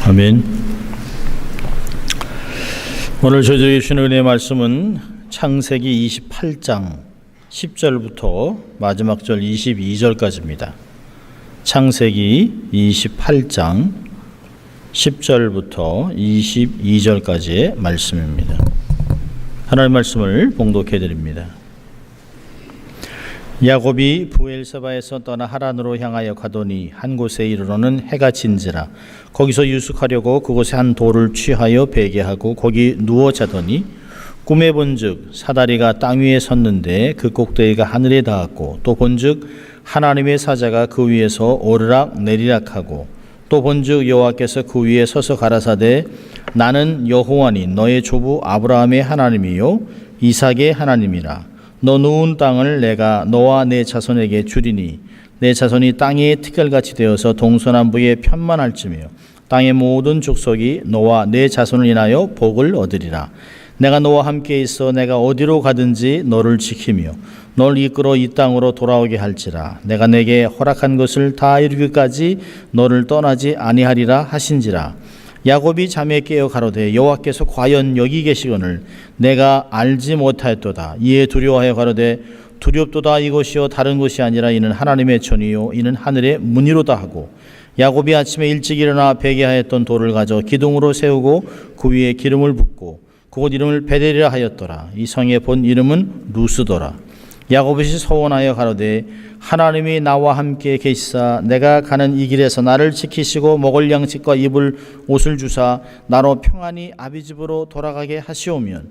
아멘. 오늘 저희에게 주신 은혜의 말씀은 창세기 28장 10절부터 마지막 절 22절까지입니다. 창세기 28장 10절부터 22절까지의 말씀입니다. 하나님의 말씀을 봉독해 드립니다. 야곱이 브엘세바에서 떠나 하란으로 향하여 가더니 한 곳에 이르러는 해가 진지라. 거기서 유숙하려고 그곳에 한 돌을 취하여 베개하고 거기 누워 자더니 꿈에 본즉 사다리가 땅 위에 섰는데 그 꼭대기가 하늘에 닿았고 또 본즉 하나님의 사자가 그 위에서 오르락 내리락 하고 또 본즉 여호와께서 그 위에 서서 가라사대 나는 여호와니 너의 조부 아브라함의 하나님이요 이삭의 하나님이라. 너 누운 땅을 내가 너와 내 자손에게 주리니 내 자손이 땅의 티끌같이 되어서 동서남북에 편만할지며 땅의 모든 족속이 너와 내 자손을 인하여 복을 얻으리라. 내가 너와 함께 있어 내가 어디로 가든지 너를 지키며 너를 이끌어 이 땅으로 돌아오게 할지라. 내가 내게 허락한 것을 다 이루기까지 너를 떠나지 아니하리라 하신지라. 야곱이 잠에 깨어 가로되 여호와께서 과연 여기 계시거늘 내가 알지 못하였도다. 이에 두려워하여 가로되 두렵도다. 이것이요 다른 것이 아니라 이는 하나님의 전이요 이는 하늘의 문이로다 하고 야곱이 아침에 일찍 일어나 베개하였던 돌을 가져 기둥으로 세우고 그 위에 기름을 붓고 그곳 이름을 베델이라 하였더라. 이 성의 본 이름은 루스더라. 야곱이 서원하여 가로되 하나님이 나와 함께 계시사 내가 가는 이 길에서 나를 지키시고 먹을 양식과 입을 옷을 주사 나로 평안히 아비 집으로 돌아가게 하시오면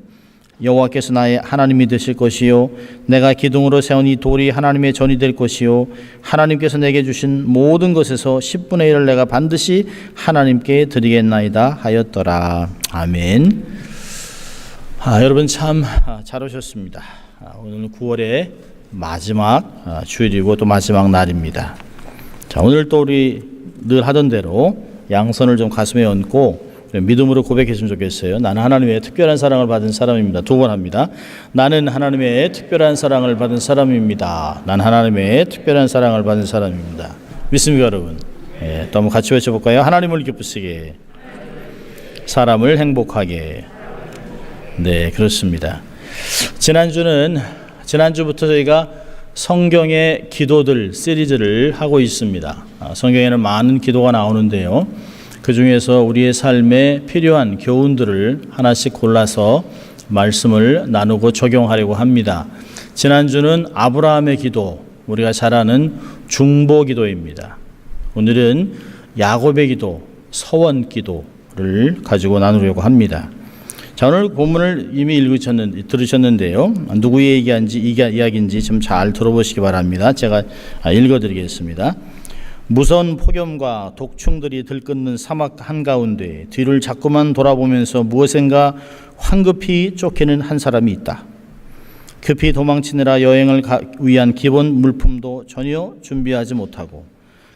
여호와께서 나의 하나님이 되실 것이요 내가 기둥으로 세운 이 돌이 하나님의 전이 될 것이요 하나님께서 내게 주신 모든 것에서 10분의 1을 내가 반드시 하나님께 드리겠나이다 하였더라. 아멘. 여러분 참 잘 오셨습니다. 오늘 9월의 마지막 주일이고 또 마지막 날입니다. 자, 오늘 또 우리 늘 하던 대로 양손을 좀 가슴에 얹고 믿음으로 고백했으면 좋겠어요. 나는 하나님의 특별한 사랑을 받은 사람입니다. 두 번 합니다. 나는 하나님의 특별한 사랑을 받은 사람입니다. 난 하나님의 특별한 사랑을 받은 사람입니다. 믿습니까 여러분? 또 한번 같이 외쳐볼까요? 하나님을 기쁘시게, 사람을 행복하게. 네, 그렇습니다. 지난주부터 저희가 성경의 기도들 시리즈를 하고 있습니다. 성경에는 많은 기도가 나오는데요. 그 중에서 우리의 삶에 필요한 교훈들을 하나씩 골라서 말씀을 나누고 적용하려고 합니다. 지난주는 아브라함의 기도, 우리가 잘 아는 중보 기도입니다. 오늘은 야곱의 기도, 서원 기도를 가지고 나누려고 합니다. 자, 오늘 본문을 이미 들으셨는데요. 누구의 이야기인지 좀 잘 들어보시기 바랍니다. 제가 읽어드리겠습니다. 무서운 폭염과 독충들이 들끓는 사막 한가운데 뒤를 자꾸만 돌아보면서 무엇인가 황급히 쫓기는 한 사람이 있다. 급히 도망치느라 여행을 위한 기본 물품도 전혀 준비하지 못하고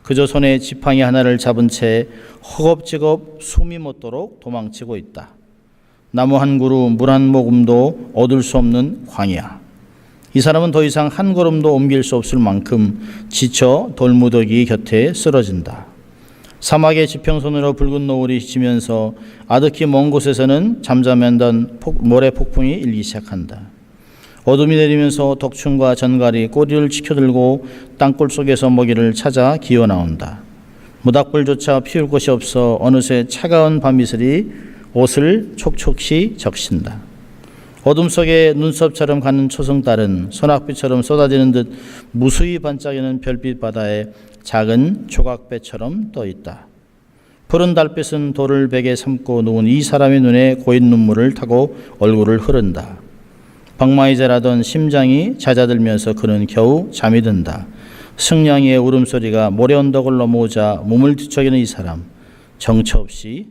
그저 손에 지팡이 하나를 잡은 채 허겁지겁 숨이 멎도록 도망치고 있다. 나무 한 그루, 물 한 모금도 얻을 수 없는 광야. 이 사람은 더 이상 한 걸음도 옮길 수 없을 만큼 지쳐 돌무더기 곁에 쓰러진다. 사막의 지평선으로 붉은 노을이 지면서 아득히 먼 곳에서는 잠잠했던 모래 폭풍이 일기 시작한다. 어둠이 내리면서 덕충과 전갈이 꼬리를 치켜들고 땅굴 속에서 먹이를 찾아 기어 나온다. 모닥불조차 피울 곳이 없어 어느새 차가운 밤이슬이 옷을 촉촉히 적신다. 어둠 속에 눈썹처럼 가는 초승달은 소낙비처럼 쏟아지는 듯 무수히 반짝이는 별빛 바다에 작은 조각배처럼 떠 있다. 푸른 달빛은 돌을 베개 삼고 누운 이 사람의 눈에 고인 눈물을 타고 얼굴을 흐른다. 방마이제라던 심장이 잦아들면서 그는 겨우 잠이 든다. 승냥이의 울음소리가 모래 언덕을 넘어오자 몸을 뒤척이는 이 사람, 정처 없이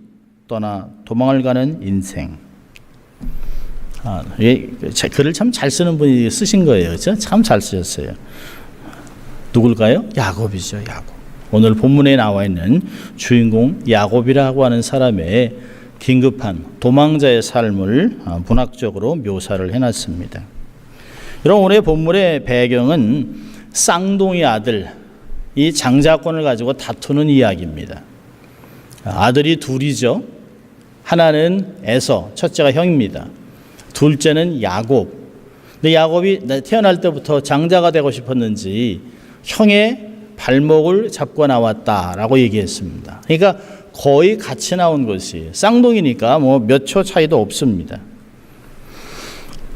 떠나 도망을 가는 인생. 글을 참 잘 쓰는 분이 쓰신 거예요. 그렇죠? 참 잘 쓰셨어요. 누굴까요? 야곱이죠. 야곱. 오늘 본문에 나와 있는 주인공 야곱이라고 하는 사람의 긴급한 도망자의 삶을 문학적으로 묘사를 해놨습니다. 여러분, 오늘 본문의 배경은 쌍둥이 아들, 이 장자권을 가지고 다투는 이야기입니다. 아들이 둘이죠. 하나는 에서, 첫째가 형입니다. 둘째는 야곱. 근데 야곱이 태어날 때부터 장자가 되고 싶었는지 형의 발목을 잡고 나왔다라고 얘기했습니다. 그러니까 거의 같이 나온 것이 쌍둥이니까 뭐 몇 초 차이도 없습니다.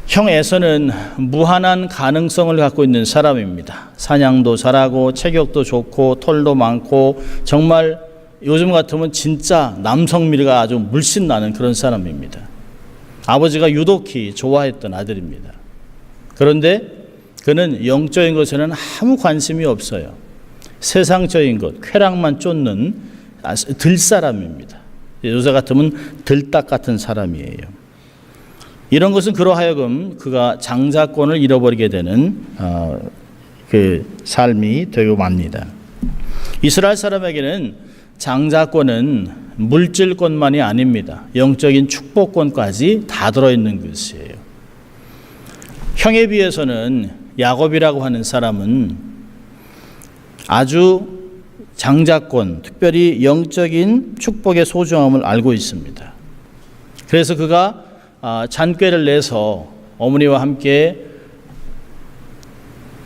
형 에서는 무한한 가능성을 갖고 있는 사람입니다. 사냥도 잘하고 체격도 좋고 털도 많고 정말 요즘 같으면 진짜 남성미가 아주 물씬 나는 그런 사람입니다. 아버지가 유독히 좋아했던 아들입니다. 그런데 그는 영적인 것에는 아무 관심이 없어요. 세상적인 것, 쾌락만 쫓는 들사람입니다. 요새 같으면 들딱 같은 사람이에요. 이런 것은 그로 하여금 그가 장자권을 잃어버리게 되는 그 삶이 되고 맙니다. 이스라엘 사람에게는 장자권은 물질권만이 아닙니다. 영적인 축복권까지 다 들어있는 것이에요. 형에 비해서는 야곱이라고 하는 사람은 아주 장자권, 특별히 영적인 축복의 소중함을 알고 있습니다. 그래서 그가 잔꾀를 내서 어머니와 함께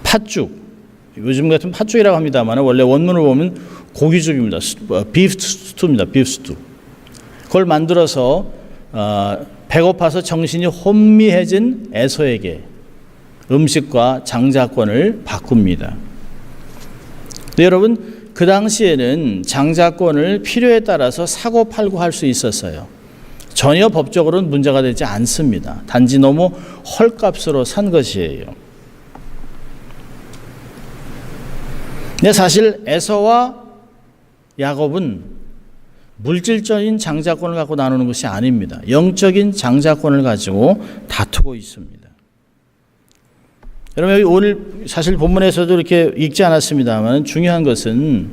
팥죽, 요즘 같은 팥죽이라고 합니다만 원래 원문을 보면 고기죽입니다. 비프 스투입니다. 비프 스투. 그걸 만들어서 배고파서 정신이 혼미해진 에서에게 음식과 장자권을 바꿉니다. 네, 여러분, 그 당시에는 장자권을 필요에 따라서 사고 팔고 할 수 있었어요. 전혀 법적으로는 문제가 되지 않습니다. 단지 너무 헐값으로 산 것이에요. 근데 사실 에서와 야곱은 물질적인 장자권을 갖고 나누는 것이 아닙니다. 영적인 장자권을 가지고 다투고 있습니다. 여러분, 여기 오늘 사실 본문에서도 이렇게 읽지 않았습니다만 중요한 것은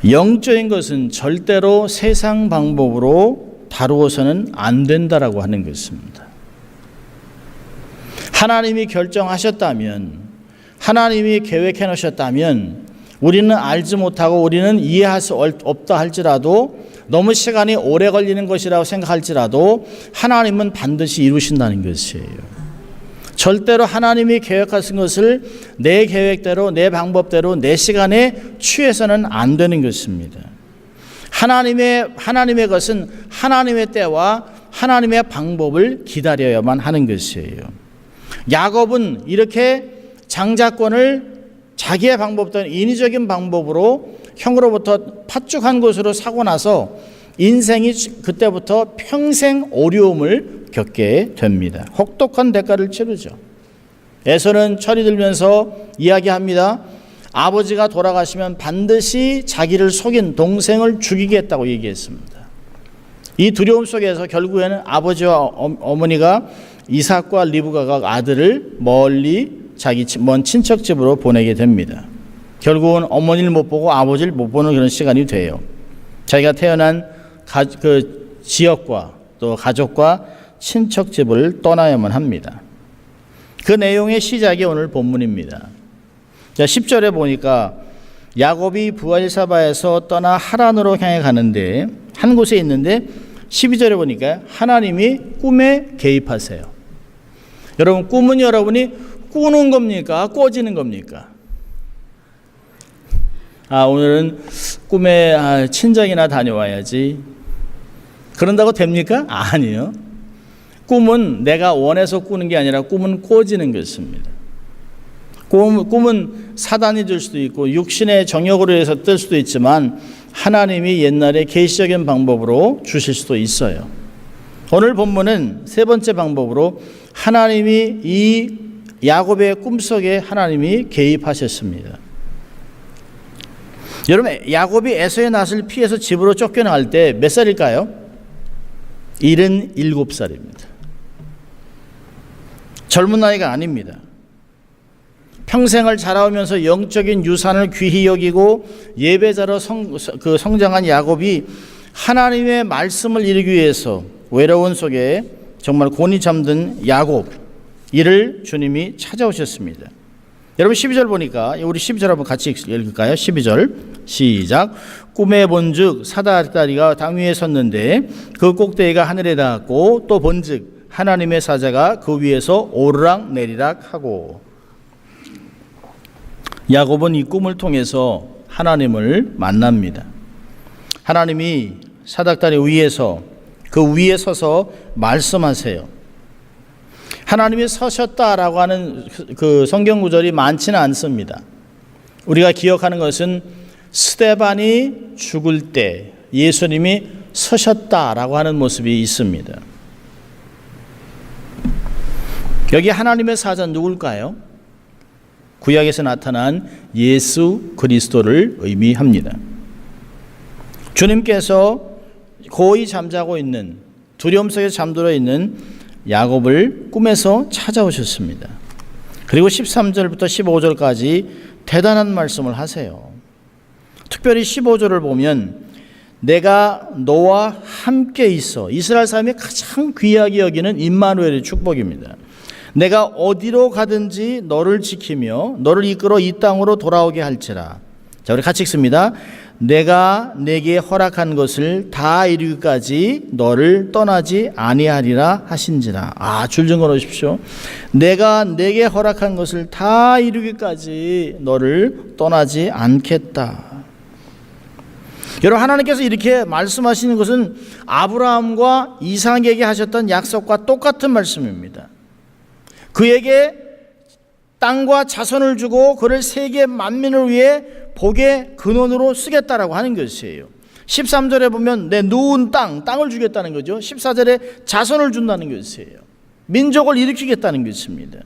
영적인 것은 절대로 세상 방법으로 다루어서는 안 된다라고 하는 것입니다. 하나님이 결정하셨다면, 하나님이 계획해 놓으셨다면 우리는 알지 못하고 우리는 이해할 수 없다 할지라도 너무 시간이 오래 걸리는 것이라고 생각할지라도 하나님은 반드시 이루신다는 것이에요. 절대로 하나님이 계획하신 것을 내 계획대로, 내 방법대로, 내 시간에 취해서는 안 되는 것입니다. 하나님의 것은 하나님의 때와 하나님의 방법을 기다려야만 하는 것이에요. 야곱은 이렇게 장자권을 자기의 방법대로 인위적인 방법으로 형으로부터 팥죽한 것으로 사고 나서 인생이 그때부터 평생 어려움을 겪게 됩니다. 혹독한 대가를 치르죠. 에서는 철이 들면서 이야기합니다. 아버지가 돌아가시면 반드시 자기를 속인 동생을 죽이겠다고 얘기했습니다. 이 두려움 속에서 결국에는 아버지와 어머니가 이삭과 리브가가 아들을 멀리 자기 먼 친척 집으로 보내게 됩니다. 결국은 어머니를 못 보고 아버지를 못 보는 그런 시간이 돼요. 자기가 태어난 그 지역과 또 가족과 친척 집을 떠나야만 합니다. 그 내용의 시작이 오늘 본문입니다. 10절에 보니까 야곱이 부엘사바에서 떠나 하란으로 향해 가는데 한 곳에 있는데 12절에 보니까 하나님이 꿈에 개입하세요. 여러분, 꿈은 여러분이 꾸는 겁니까? 꿔지는 겁니까? 오늘은 꿈에 친정이나 다녀와야지. 그런다고 됩니까? 아니요. 꿈은 내가 원해서 꾸는 게 아니라 꿈은 꿔지는 것입니다. 꿈은 사단이 될 수도 있고 육신의 정욕으로 해서 뜰 수도 있지만 하나님이 옛날에 계시적인 방법으로 주실 수도 있어요. 오늘 본문은 세 번째 방법으로 하나님이 이 야곱의 꿈속에 하나님이 개입하셨습니다. 여러분, 야곱이 에서의 낯을 피해서 집으로 쫓겨나갈 때 몇 살일까요? 77살입니다. 젊은 나이가 아닙니다. 평생을 자라오면서 영적인 유산을 귀히 여기고 예배자로 성장한 야곱이 하나님의 말씀을 이루기 위해서 외로운 속에 정말 곤히 잠든 야곱, 이를 주님이 찾아오셨습니다. 여러분, 12절 보니까 우리 12절 한번 같이 읽을까요? 12절 시작. 꿈에 본즉 사닥다리가 땅 위에 섰는데 그 꼭대기가 하늘에 닿았고 또 본즉 하나님의 사자가 그 위에서 오르락 내리락 하고. 야곱은 이 꿈을 통해서 하나님을 만납니다. 하나님이 사닥다리 위에서 그 위에 서서 말씀하세요. 하나님이 서셨다라고 하는 그 성경 구절이 많지는 않습니다. 우리가 기억하는 것은 스데반이 죽을 때 예수님이 서셨다라고 하는 모습이 있습니다. 여기 하나님의 사자 누굴까요? 구약에서 나타난 예수 그리스도를 의미합니다. 주님께서 고이 잠자고 있는, 두려움 속에 잠들어 있는 야곱을 꿈에서 찾아오셨습니다. 그리고 13절부터 15절까지 대단한 말씀을 하세요. 특별히 15절을 보면 내가 너와 함께 있어. 이스라엘 사람이 가장 귀하게 여기는 임마누엘의 축복입니다. 내가 어디로 가든지 너를 지키며 너를 이끌어 이 땅으로 돌아오게 할지라. 자, 우리 같이 읽습니다. 내가 내게 허락한 것을 다 이루기까지 너를 떠나지 아니하리라 하신지라. 줄 좀 걸어주십시오. 내가 내게 허락한 것을 다 이루기까지 너를 떠나지 않겠다. 여러분, 하나님께서 이렇게 말씀하시는 것은 아브라함과 이삭에게 하셨던 약속과 똑같은 말씀입니다. 그에게 땅과 자손을 주고 그를 세계 만민을 위해 복의 근원으로 쓰겠다라고 하는 것이에요. 13절에 보면 내 누운 땅을 주겠다는 거죠. 14절에 자손을 준다는 것이에요. 민족을 일으키겠다는 것입니다.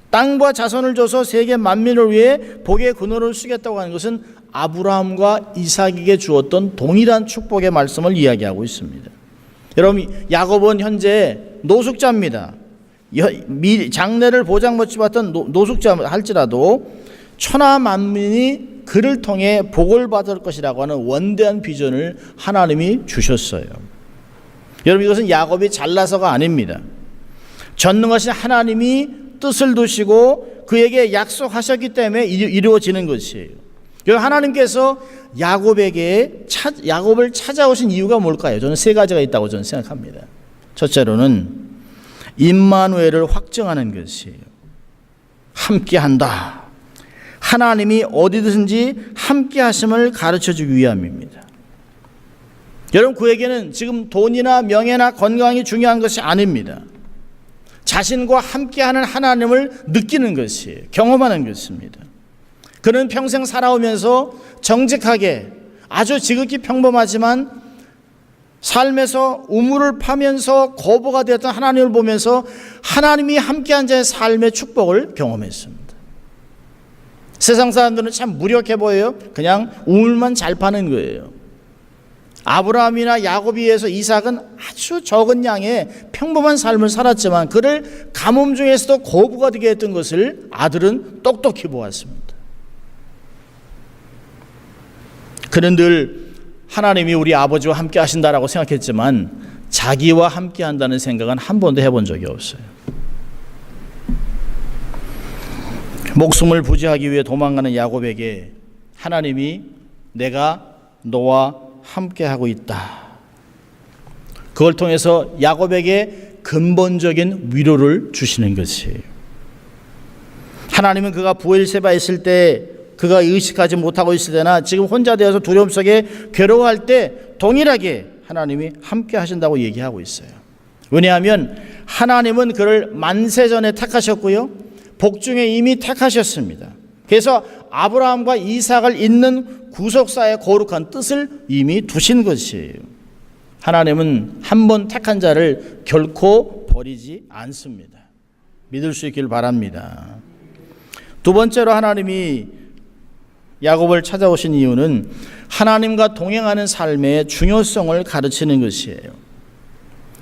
땅과 자손을 줘서 세계 만민을 위해 복의 근원을 쓰겠다고 하는 것은 아브라함과 이삭에게 주었던 동일한 축복의 말씀을 이야기하고 있습니다. 여러분, 야곱은 현재 노숙자입니다. 장래를 보장 못지 받던 노숙자 할지라도 천하 만민이 그를 통해 복을 받을 것이라고 하는 원대한 비전을 하나님이 주셨어요. 여러분, 이것은 야곱이 잘나서가 아닙니다. 전능하신 하나님이 뜻을 두시고 그에게 약속하셨기 때문에 이루어지는 것이에요. 하나님께서 야곱을 찾아오신 이유가 뭘까요? 저는 세 가지가 있다고 저는 생각합니다. 첫째로는 임마누엘을 확증하는 것이에요. 함께한다. 하나님이 어디든지 함께하심을 가르쳐주기 위함입니다. 여러분, 그에게는 지금 돈이나 명예나 건강이 중요한 것이 아닙니다. 자신과 함께하는 하나님을 느끼는 것이에요. 경험하는 것입니다. 그는 평생 살아오면서 정직하게 아주 지극히 평범하지만 삶에서 우물을 파면서 거부가 되었던 하나님을 보면서 하나님이 함께한 자의 삶의 축복을 경험했습니다. 세상 사람들은 참 무력해 보여요. 그냥 우물만 잘 파는 거예요. 아브라함이나 야곱에 의해서 이삭은 아주 적은 양의 평범한 삶을 살았지만 그를 가뭄 중에서도 거부가 되게 했던 것을 아들은 똑똑히 보았습니다. 그는 늘 하나님이 우리 아버지와 함께 하신다라고 생각했지만 자기와 함께 한다는 생각은 한 번도 해본 적이 없어요. 목숨을 부지하기 위해 도망가는 야곱에게 하나님이 내가 너와 함께 하고 있다. 그걸 통해서 야곱에게 근본적인 위로를 주시는 것이에요. 하나님은 그가 브엘세바에 있을 때 그가 의식하지 못하고 있을 때나 지금 혼자 되어서 두려움 속에 괴로워할 때 동일하게 하나님이 함께 하신다고 얘기하고 있어요. 왜냐하면 하나님은 그를 만세전에 택하셨고요. 복중에 이미 택하셨습니다. 그래서 아브라함과 이삭을 잇는 구속사의 거룩한 뜻을 이미 두신 것이에요. 하나님은 한 번 택한 자를 결코 버리지 않습니다. 믿을 수 있길 바랍니다. 두 번째로 하나님이 야곱을 찾아오신 이유는 하나님과 동행하는 삶의 중요성을 가르치는 것이에요.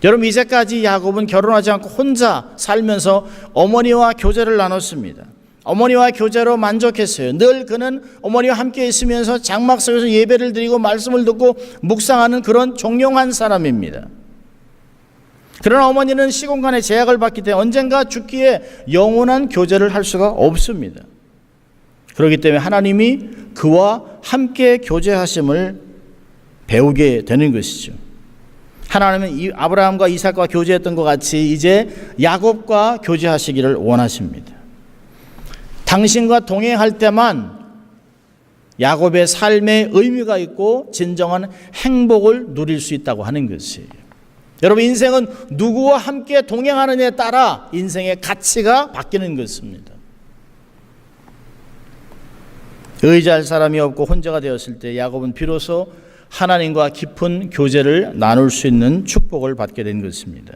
여러분, 이제까지 야곱은 결혼하지 않고 혼자 살면서 어머니와 교제를 나눴습니다. 어머니와 교제로 만족했어요. 늘 그는 어머니와 함께 있으면서 장막 속에서 예배를 드리고 말씀을 듣고 묵상하는 그런 종용한 사람입니다. 그러나 어머니는 시공간의 제약을 받기 때문에 언젠가 죽기에 영원한 교제를 할 수가 없습니다. 그렇기 때문에 하나님이 그와 함께 교제하심을 배우게 되는 것이죠. 하나님은 아브라함과 이삭과 교제했던 것 같이 이제 야곱과 교제하시기를 원하십니다. 당신과 동행할 때만 야곱의 삶에 의미가 있고 진정한 행복을 누릴 수 있다고 하는 것이에요. 여러분, 인생은 누구와 함께 동행하느냐에 따라 인생의 가치가 바뀌는 것입니다. 의지할 사람이 없고 혼자가 되었을 때 야곱은 비로소 하나님과 깊은 교제를 나눌 수 있는 축복을 받게 된 것입니다.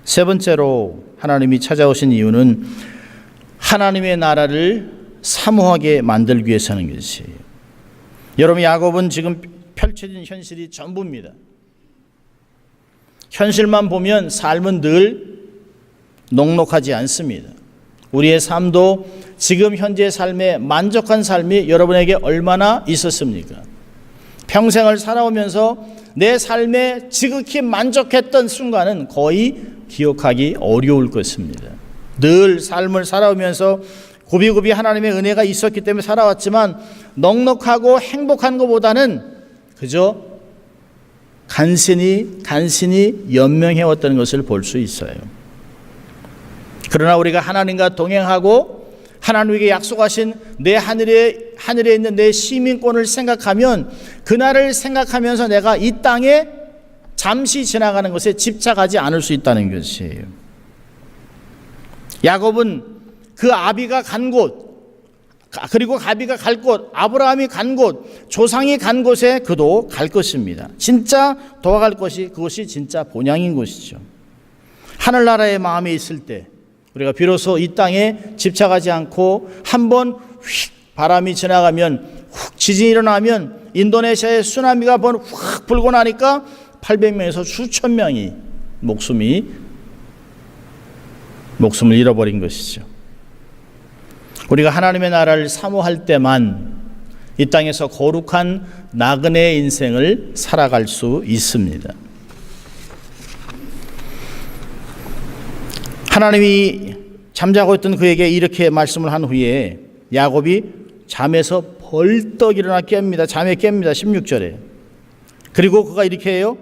세 번째로 하나님이 찾아오신 이유는 하나님의 나라를 사모하게 만들기 위해서는 것이에요. 여러분, 야곱은 지금 펼쳐진 현실이 전부입니다. 현실만 보면 삶은 늘 녹록하지 않습니다. 우리의 삶도 지금 현재의 삶에 만족한 삶이 여러분에게 얼마나 있었습니까? 평생을 살아오면서 내 삶에 지극히 만족했던 순간은 거의 기억하기 어려울 것입니다. 늘 삶을 살아오면서 고비고비 하나님의 은혜가 있었기 때문에 살아왔지만 넉넉하고 행복한 것보다는 그저 간신히 연명해왔다는 것을 볼 수 있어요. 그러나 우리가 하나님과 동행하고 하나님에게 약속하신 내 하늘에 있는 내 시민권을 생각하면 그날을 생각하면서 내가 이 땅에 잠시 지나가는 것에 집착하지 않을 수 있다는 것이에요. 야곱은 그 아비가 간 곳, 그리고 가비가 갈 곳, 아브라함이 간 곳, 조상이 간 곳에 그도 갈 것입니다. 진짜 도와갈 것이 그것이 진짜 본향인 것이죠. 하늘나라의 마음에 있을 때 우리가 비로소 이 땅에 집착하지 않고 한번 휙 바람이 지나가면 훅 지진이 일어나면 인도네시아의 쓰나미가 한번 확 불고 나니까 800명에서 수천 명이 목숨을 잃어버린 것이죠. 우리가 하나님의 나라를 사모할 때만 이 땅에서 거룩한 나그네의 인생을 살아갈 수 있습니다. 하나님이 잠자고 있던 그에게 이렇게 말씀을 한 후에 야곱이 잠에서 벌떡 일어나 깹니다. 잠에 깹니다. 16절에. 그리고 그가 이렇게 해요.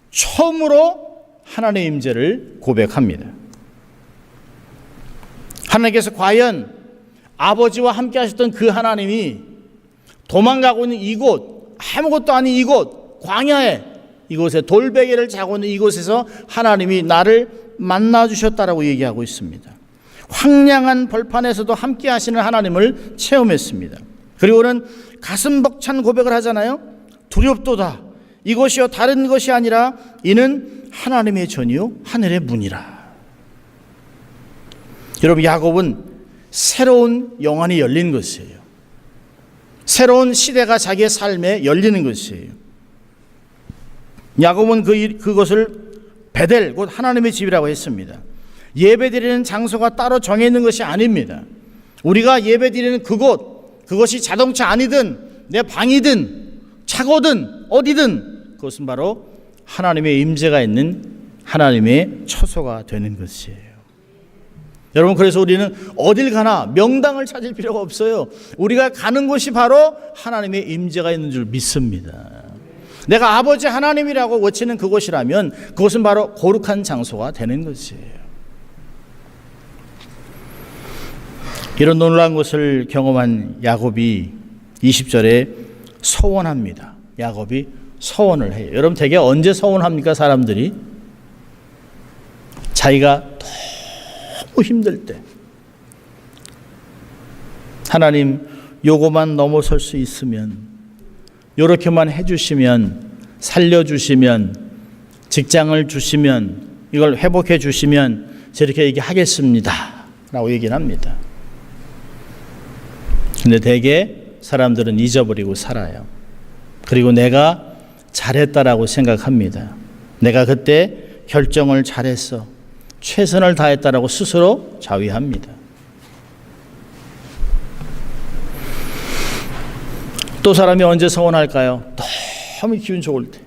처음으로 하나님의 임재를 고백합니다. 하나님께서 과연 아버지와 함께 하셨던 그 하나님이 도망가고 있는 이곳, 아무것도 아닌 이곳, 광야에 이곳에 돌베개를 자고 있는 이곳에서 하나님이 나를 만나주셨다라고 얘기하고 있습니다. 황량한 벌판에서도 함께 하시는 하나님을 체험했습니다. 그리고는 가슴 벅찬 고백을 하잖아요. 두렵도다. 이것이요 다른 것이 아니라 이는 하나님의 전이요 하늘의 문이라. 여러분, 야곱은 새로운 영안이 열린 것이에요. 새로운 시대가 자기의 삶에 열리는 것이에요. 야곱은 그것을 베델, 곧 하나님의 집이라고 했습니다. 예배드리는 장소가 따로 정해 있는 것이 아닙니다. 우리가 예배드리는 그곳, 그것이 자동차 안이든 내 방이든 차고든 어디든 그것은 바로 하나님의 임재가 있는 하나님의 처소가 되는 것이에요. 여러분, 그래서 우리는 어딜 가나 명당을 찾을 필요가 없어요. 우리가 가는 곳이 바로 하나님의 임재가 있는 줄 믿습니다. 내가 아버지 하나님이라고 외치는 그곳이라면 그것은 바로 거룩한 장소가 되는 것이에요. 이런 놀라운 것을 경험한 야곱이 20절에 서원합니다. 야곱이 서원을 해요. 여러분, 대개 언제 서원합니까? 사람들이 자기가 너무 힘들 때, 하나님 요거만 넘어설 수 있으면, 요렇게만 해주시면, 살려주시면, 직장을 주시면, 이걸 회복해 주시면 저렇게 얘기하겠습니다 라고 얘기를 합니다. 근데 대개 사람들은 잊어버리고 살아요. 그리고 내가 잘했다라고 생각합니다. 내가 그때 결정을 잘했어, 최선을 다했다라고 스스로 자위합니다. 또 사람이 언제 서운할까요? 너무 기분 좋을 때,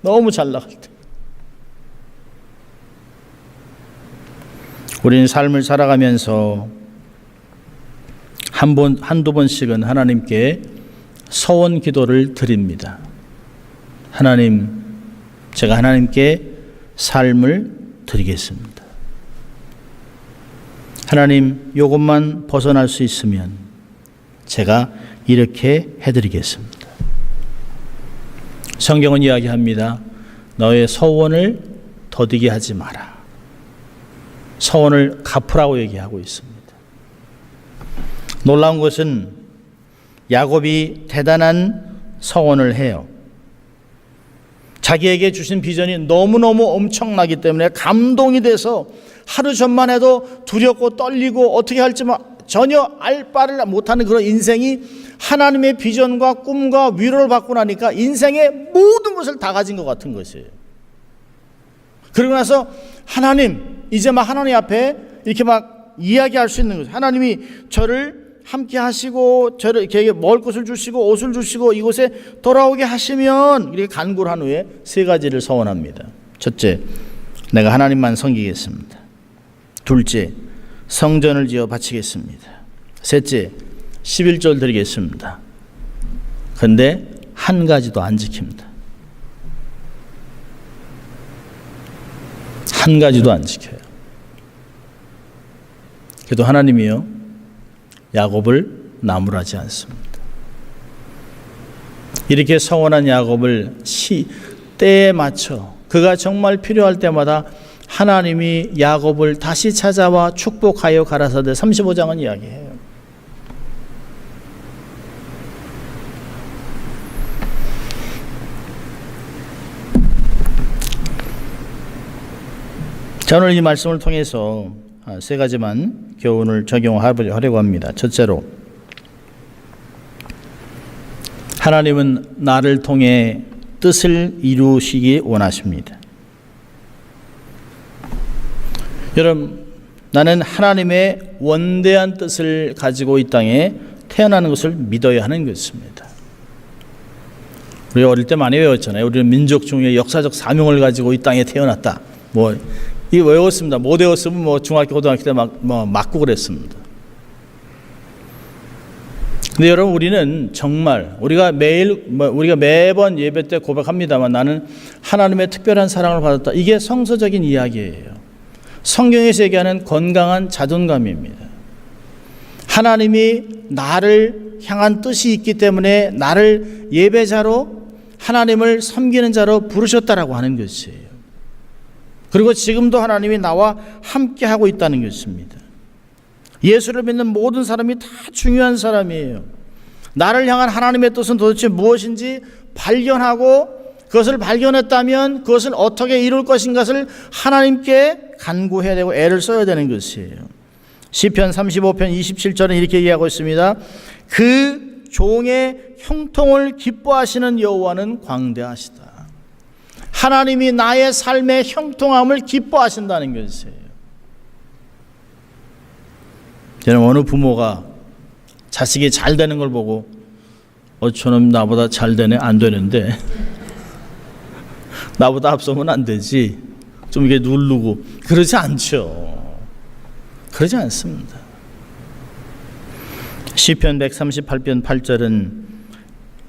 너무 잘 나갈 때. 우리는 삶을 살아가면서 한두 번씩은 하나님께 서원 기도를 드립니다. 하나님, 제가 하나님께 삶을 드리겠습니다. 하나님, 이것만 벗어날 수 있으면 제가 이렇게 해드리겠습니다. 성경은 이야기합니다. 너의 서원을 더디게 하지 마라. 서원을 갚으라고 얘기하고 있습니다. 놀라운 것은 야곱이 대단한 서원을 해요. 자기에게 주신 비전이 너무너무 엄청나기 때문에 감동이 돼서 하루 전만 해도 두렵고 떨리고 어떻게 할지 전혀 알 바를 못하는 그런 인생이 하나님의 비전과 꿈과 위로를 받고 나니까 인생의 모든 것을 다 가진 것 같은 것이에요. 그러고 나서 하나님, 이제 막 하나님 앞에 이렇게 막 이야기할 수 있는 거죠. 하나님이 저를 함께 하시고 저를 이렇게 먹을 것을 주시고 옷을 주시고 이곳에 돌아오게 하시면, 이렇게 간구를 한 후에 세 가지를 서원합니다. 첫째, 내가 하나님만 섬기겠습니다. 둘째, 성전을 지어 바치겠습니다. 셋째, 11절 드리겠습니다. 그런데 한 가지도 안 지킵니다. 한 가지도 안 지켜요. 그래도 하나님이요, 야곱을 나무라지 않습니다. 이렇게 서원한 야곱을 때에 맞춰 그가 정말 필요할 때마다 하나님이 야곱을 다시 찾아와 축복하여 가라사대 35장은 이야기해요. 자, 오늘 이 말씀을 통해서 세 가지만 교훈을 적용하려고 합니다. 첫째로, 하나님은 나를 통해 뜻을 이루시기 원하십니다. 여러분, 나는 하나님의 원대한 뜻을 가지고 이 땅에 태어나는 것을 믿어야 하는 것입니다. 우리 어릴 때 많이 외웠잖아요. 우리는 민족 중에 역사적 사명을 가지고 이 땅에 태어났다. 이 외웠습니다. 못 외웠으면 중학교, 고등학교 때 맞고 그랬습니다. 근데 여러분, 우리는 정말 우리가 매번 예배 때 고백합니다만 나는 하나님의 특별한 사랑을 받았다. 이게 성서적인 이야기예요. 성경에서 얘기하는 건강한 자존감입니다. 하나님이 나를 향한 뜻이 있기 때문에 나를 예배자로, 하나님을 섬기는 자로 부르셨다라고 하는 것이에요. 그리고 지금도 하나님이 나와 함께 하고 있다는 것입니다. 예수를 믿는 모든 사람이 다 중요한 사람이에요. 나를 향한 하나님의 뜻은 도대체 무엇인지 발견하고, 그것을 발견했다면 그것을 어떻게 이룰 것인가를 하나님께 간구해야 되고 애를 써야 되는 것이에요. 시편 35편 27절은 이렇게 얘기하고 있습니다. 그 종의 형통을 기뻐하시는 여호와는 광대하시다. 하나님이 나의 삶의 형통함을 기뻐하신다는 것이에요. 저는 어느 부모가 자식이 잘 되는 걸 보고 저놈 나보다 잘 되네, 안 되는데 나보다 앞서면 안 되지, 좀 이게 누르고, 그러지 않죠. 그러지 않습니다. 시편 138편 8절은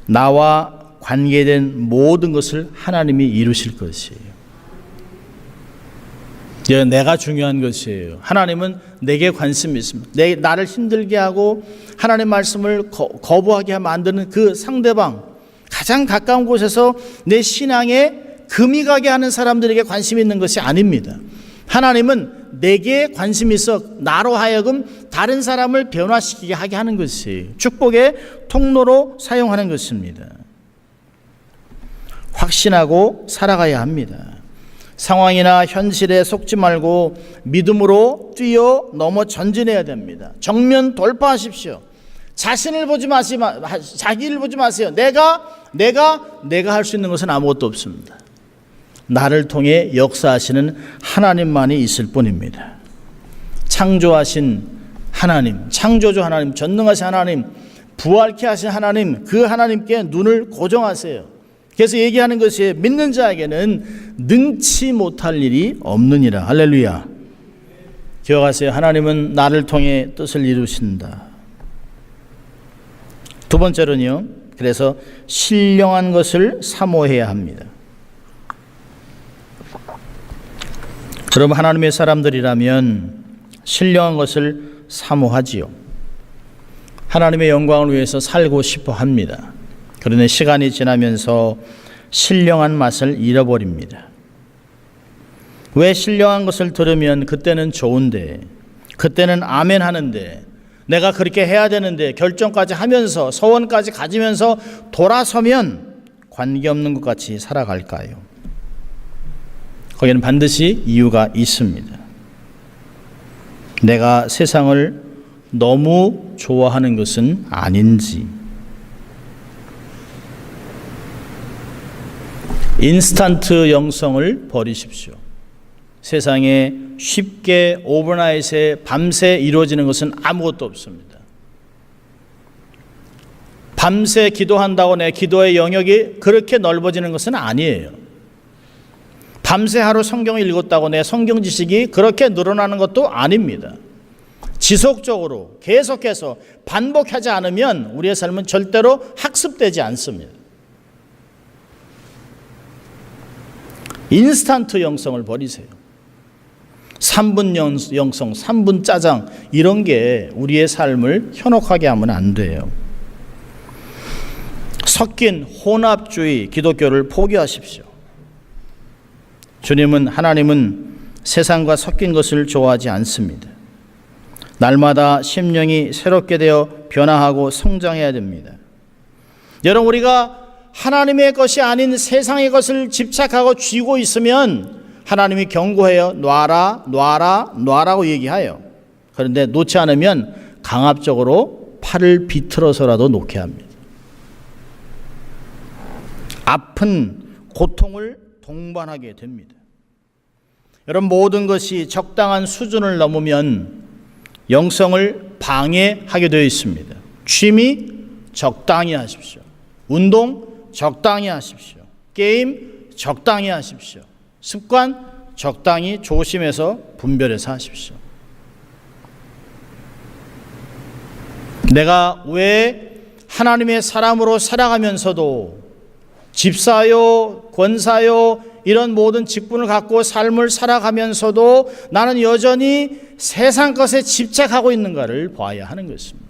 나와 관계된 모든 것을 하나님이 이루실 것이에요. 내가 중요한 것이에요. 하나님은 내게 관심이 있습니다. 나를 힘들게 하고 하나님 말씀을 거부하게 만드는 그 상대방, 가장 가까운 곳에서 내 신앙에 금이 가게 하는 사람들에게 관심이 있는 것이 아닙니다. 하나님은 내게 관심이 있어 나로 하여금 다른 사람을 변화시키게 하게 하는 것이에요. 축복의 통로로 사용하는 것입니다. 확신하고 살아가야 합니다. 상황이나 현실에 속지 말고 믿음으로 뛰어넘어 전진해야 됩니다. 정면 돌파하십시오. 자신을 보지 자기를 보지 마세요. 내가 할 수 있는 것은 아무것도 없습니다. 나를 통해 역사하시는 하나님만이 있을 뿐입니다. 창조하신 하나님, 창조주 하나님, 전능하신 하나님, 부활케 하신 하나님, 그 하나님께 눈을 고정하세요. 그래서 얘기하는 것이 믿는 자에게는 능치 못할 일이 없느니라. 할렐루야. 기억하세요. 하나님은 나를 통해 뜻을 이루신다. 두 번째로는요, 그래서 신령한 것을 사모해야 합니다. 여러분, 하나님의 사람들이라면 신령한 것을 사모하지요. 하나님의 영광을 위해서 살고 싶어 합니다. 그런데 시간이 지나면서 신령한 맛을 잃어버립니다. 왜? 신령한 것을 들으면 그때는 좋은데, 그때는 아멘 하는데, 내가 그렇게 해야 되는데 결정까지 하면서 서원까지 가지면서 돌아서면 관계없는 것 같이 살아갈까요? 거기는 반드시 이유가 있습니다. 내가 세상을 너무 좋아하는 것은 아닌지. 인스턴트 영성을 버리십시오. 세상에 쉽게 오버나잇에 밤새 이루어지는 것은 아무것도 없습니다. 밤새 기도한다고 내 기도의 영역이 그렇게 넓어지는 것은 아니에요. 밤새 하루 성경을 읽었다고 내 성경 지식이 그렇게 늘어나는 것도 아닙니다. 지속적으로 계속해서 반복하지 않으면 우리의 삶은 절대로 학습되지 않습니다. 인스턴트 영성을 버리세요. 3분 영성, 3분 짜장, 이런 게 우리의 삶을 현혹하게 하면 안 돼요. 섞인 혼합주의 기독교를 포기하십시오. 하나님은 세상과 섞인 것을 좋아하지 않습니다. 날마다 심령이 새롭게 되어 변화하고 성장해야 됩니다. 여러분, 우리가 하나님의 것이 아닌 세상의 것을 집착하고 쥐고 있으면 하나님이 경고해요. 놔라고 얘기해요. 그런데 놓지 않으면 강압적으로 팔을 비틀어서라도 놓게 합니다. 아픈 고통을 동반하게 됩니다. 여러분, 모든 것이 적당한 수준을 넘으면 영성을 방해하게 되어 있습니다. 취미 적당히 하십시오. 운동 적당히 하십시오. 게임 적당히 하십시오. 습관 적당히 조심해서 분별해서 하십시오. 내가 왜 하나님의 사람으로 살아가면서도 집사요, 권사요, 이런 모든 직분을 갖고 삶을 살아가면서도 나는 여전히 세상 것에 집착하고 있는가를 봐야 하는 것입니다.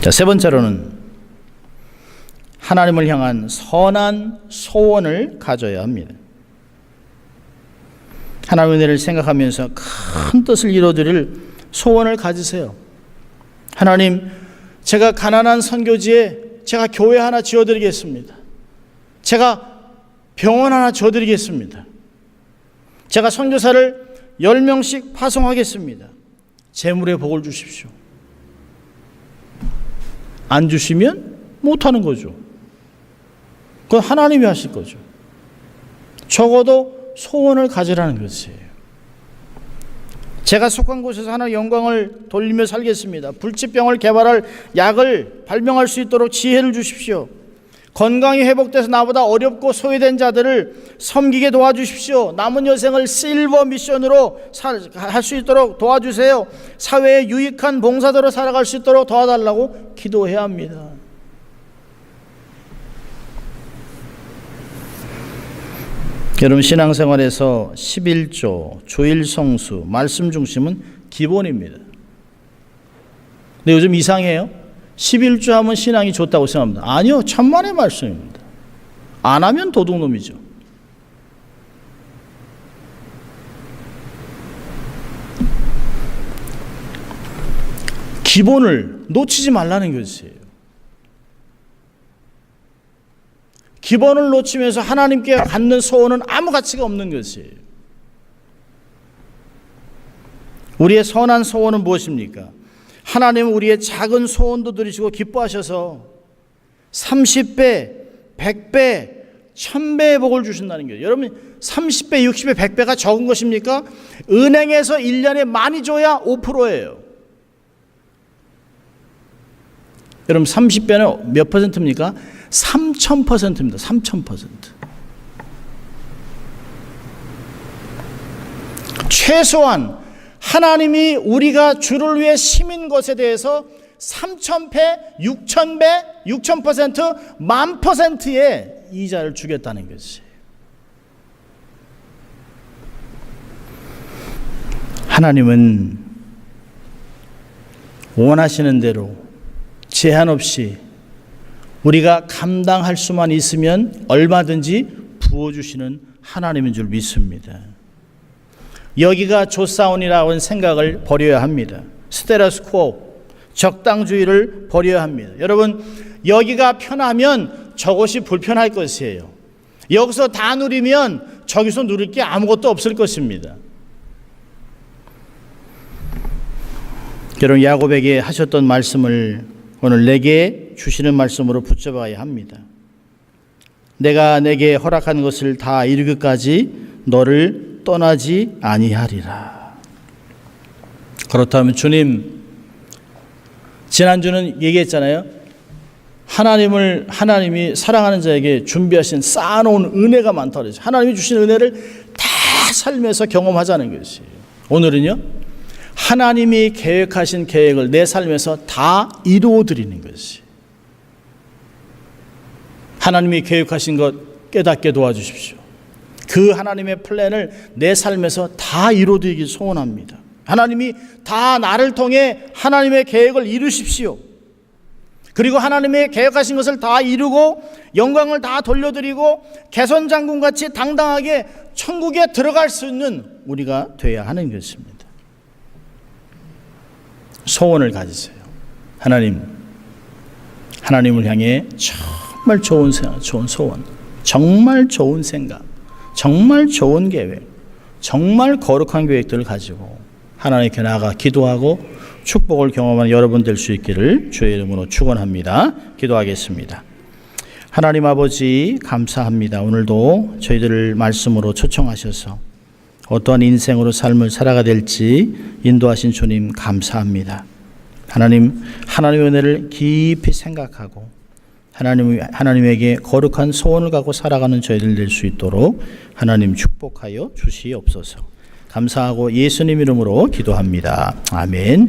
자, 세 번째로는 하나님을 향한 선한 소원을 가져야 합니다. 하나님의 은혜를 생각하면서 큰 뜻을 이루어드릴 소원을 가지세요. 하나님, 제가 가난한 선교지에 제가 교회 하나 지어드리겠습니다. 제가 병원 하나 지어드리겠습니다. 제가 선교사를 10명씩 파송하겠습니다. 재물의 복을 주십시오. 안 주시면 못하는 거죠. 그건 하나님이 하실 거죠. 적어도 소원을 가지라는 것이에요. 제가 속한 곳에서 하나님의 영광을 돌리며 살겠습니다. 불치병을 개발할 약을 발명할 수 있도록 지혜를 주십시오. 건강이 회복돼서 나보다 어렵고 소외된 자들을 섬기게 도와주십시오. 남은 여생을 실버 미션으로 할 수 있도록 도와주세요. 사회에 유익한 봉사자로 살아갈 수 있도록 도와달라고 기도해야 합니다. 여러분, 신앙생활에서 11조, 주일성수, 말씀 중심은 기본입니다. 근데 요즘 이상해요. 11조 하면 신앙이 좋다고 생각합니다. 아니요, 천만의 말씀입니다. 안 하면 도둑놈이죠. 기본을 놓치지 말라는 것이에요. 기본을 놓치면서 하나님께 갖는 소원은 아무 가치가 없는 것이에요. 우리의 선한 소원은 무엇입니까? 하나님은 우리의 작은 소원도 들으시고 기뻐하셔서 30배, 100배, 1000배의 복을 주신다는 거예요. 여러분, 30배, 60배, 100배가 적은 것입니까? 은행에서 1년에 많이 줘야 5%예요. 여러분, 30배는 몇 퍼센트입니까? 3000%입니다. 3000%. 최소한 하나님이 우리가 주를 위해 심은 것에 대해서 3,000배, 6,000배, 6,000%, 10,000%의 이자를 주겠다는 것이에요. 하나님은 원하시는 대로 제한 없이 우리가 감당할 수만 있으면 얼마든지 부어주시는 하나님인 줄 믿습니다. 여기가 좋사온이라는 생각을 버려야 합니다. 스테라스코어, 적당주의를 버려야 합니다. 여러분, 여기가 편하면 저것이 불편할 것이에요. 여기서 다 누리면 저기서 누릴 게 아무것도 없을 것입니다. 여러분, 야곱에게 하셨던 말씀을 오늘 내게 주시는 말씀으로 붙잡아야 합니다. 내가 내게 허락한 것을 다 이루기까지 너를 떠나지 아니하리라. 그렇다면 주님, 지난주는 얘기했잖아요. 하나님이 사랑하는 자에게 준비하신 쌓아놓은 은혜가 많다고 그랬어요. 하나님이 주신 은혜를 다 삶에서 경험하자는 것이에요. 오늘은요, 하나님이 계획하신 계획을 내 삶에서 다 이루어드리는 것이. 하나님이 계획하신 것 깨닫게 도와주십시오. 그 하나님의 플랜을 내 삶에서 다 이루어드리길 소원합니다. 하나님이 다 나를 통해 하나님의 계획을 이루십시오. 그리고 하나님의 계획하신 것을 다 이루고 영광을 다 돌려드리고 개선장군같이 당당하게 천국에 들어갈 수 있는 우리가 돼야 하는 것입니다. 소원을 가지세요. 하나님을 향해 정말 좋은 생각, 좋은 소원, 정말 좋은 생각, 정말 좋은 계획, 정말 거룩한 계획들을 가지고 하나님께 나아가 기도하고 축복을 경험하는 여러분 될 수 있기를 주의 이름으로 축원합니다. 기도하겠습니다. 하나님 아버지, 감사합니다. 오늘도 저희들을 말씀으로 초청하셔서 어떠한 인생으로 삶을 살아가 될지 인도하신 주님 감사합니다. 하나님의 은혜를 깊이 생각하고 하나님에게 거룩한 소원을 갖고 살아가는 저희들 될 수 있도록 하나님 축복하여 주시옵소서. 감사하고 예수님 이름으로 기도합니다. 아멘.